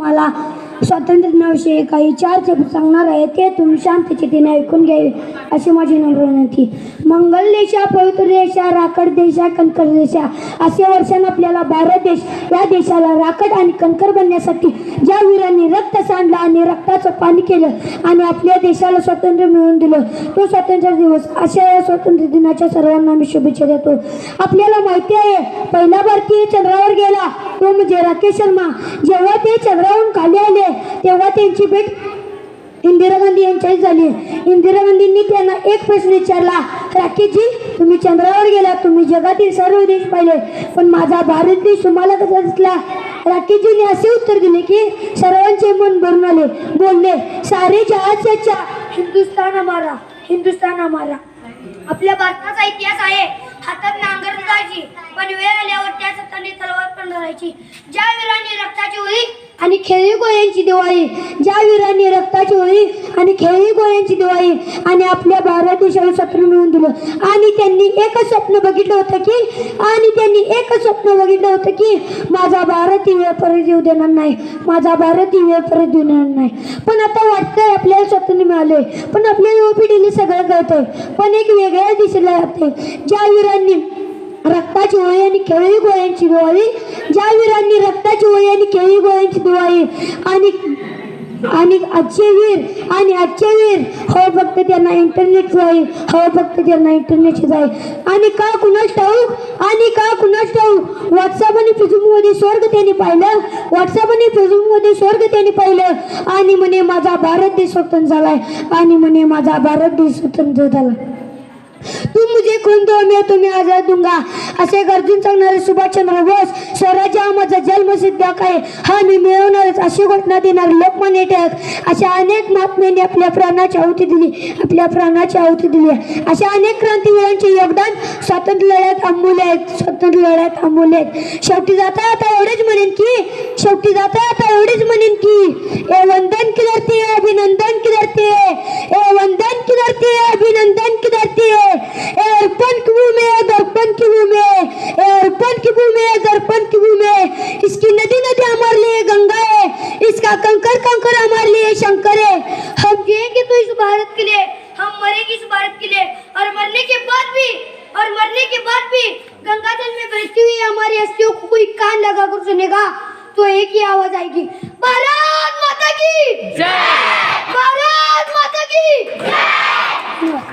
मला स्वातंत्र्य दिनाविषयी काही चार शब्द सांगणार आहे, ते तुम्ही शांत चित्ताने ऐकून घ्यावे अशी माझी नम्र विनंती. मंगल देशा, पवित्र देशा, राखड देशा, कणकर देशा, असे वर्षांना आपल्याला भारत देश या देशाला राखड आणि कणकर बनण्यासाठी ज्या वीरांनी रक्त सांडलं आणि रक्ताचं पाणी केलं आणि आपल्या देशाला स्वातंत्र्य मिळवून दिलं, तो स्वातंत्र्य दिवस. अशा या स्वातंत्र्य दिनाच्या सर्वांना मी शुभेच्छा देतो. आपल्याला माहिती आहे, पहिला भारतीय चंद्रावर गेला तो म्हणजे राकेश शर्मा. जेव्हा ते चंद्रावरून खाली आले तेव्हा त्यांची भेट इंदिरा गांधी यांच्याशी झाली. इंदिरा गांधींनी त्यांना एक प्रश्न विचारला, राकेशजी, तुम्ही चंद्रावर गेला, तुम्ही जगातील सर्व देश पाहिले, पण माझा भारत देश तुम्हाला कसा दिसला? राकेशजींनी असे उत्तर दिले की सर्वांचे मन भरून आले. बोलले, सारे जहां से अच्छा हिंदुस्तान हमारा, हिंदुस्तान हमारा. आपल्या भारताचा इतिहास आहे. हातात नांगर जायची, पण वेळ आल्यावर त्याच हाताने तलवार पण धरायची. ज्या वीरांनी रक्ताची होळी आणि खेळी गोळ्यांची दिवाळी, ज्या वीरांनी रक्ताची होळी आणि खेळी गोळ्यांची दिवाळी आणि आपल्या भारत देशाला स्वातंत्र्य मिळवून दिलं. आणि त्यांनी एकच स्वप्न बघितलं होतं की माझा भारत ही वेळ परत येऊ देणार नाही, माझा भारत ही वेळ परत येऊ देणार नाही. पण आता वाटतंय आपल्याला स्वातंत्र्य मिळालंय, पण आपल्या युवा पिढीला सगळं कळतंय, पण एक वेगळ्या दिशेला जाते. ज्या वीरांनी रक्ताची होळी आणि खेळी गोळ्यांची दिवाळी, ज्या वीरांनी रक्ताची होळी आणि खेळी गोळ्यांची दिवाळी आणि आजचे वीर हो फक्त त्यांना इंटरनेट जाईल, हो फक्त त्यांना इंटरनेटची जाईल. आणि का कुणाच ठाऊक व्हॉट्सअप आणि फेसबुकमध्ये स्वर्ग त्यांनी पाहिलं, आणि म्हणे माझा भारत देश स्वतंत्र झाला. तुम मुझे खून दो मैं तुम्हें आजाद दूंगा, असे गर्जून सांगणारे सुभाषचंद्र बोस. स्वराज्य हा माझा जन्मसिद्ध आहे, हा मी मिळवणारच अशी घोषणा देणारे लोकमान्य टिळक. अशा अनेक महात्म्यांनी आपल्या प्राणाची आहुती दिली. अशा अनेक क्रांतीवीरांचे योगदान स्वातंत्र्य लढ्यात अमूल्य आहेत. शेवटी जाता आता एवढेच म्हणेन की ए वंदन की धरती है, अभिनंदन की धरती है, ए वंदन की धरती है, अभिनंदन की धरती है, ए अर्पण की भूमि है, दर्पण की भूमि है, ए अर्पण की भूमि है, दर्पण की भूमि है. इसकी नदी हमारे लिए गंगा है, इसका कंकर हमारे लिए शंकर है. हम जिएंगे तो इस भारत के लिए, हम मरेंगे इस भारत के लिए, और मरने के बाद भी गंगा जल में बहती हुई हमारी अस्थियों को कोई कान लगाकर सुनेगा तो एक ही आवाज आएगी, भारत माता की जय, भारत माता की जय.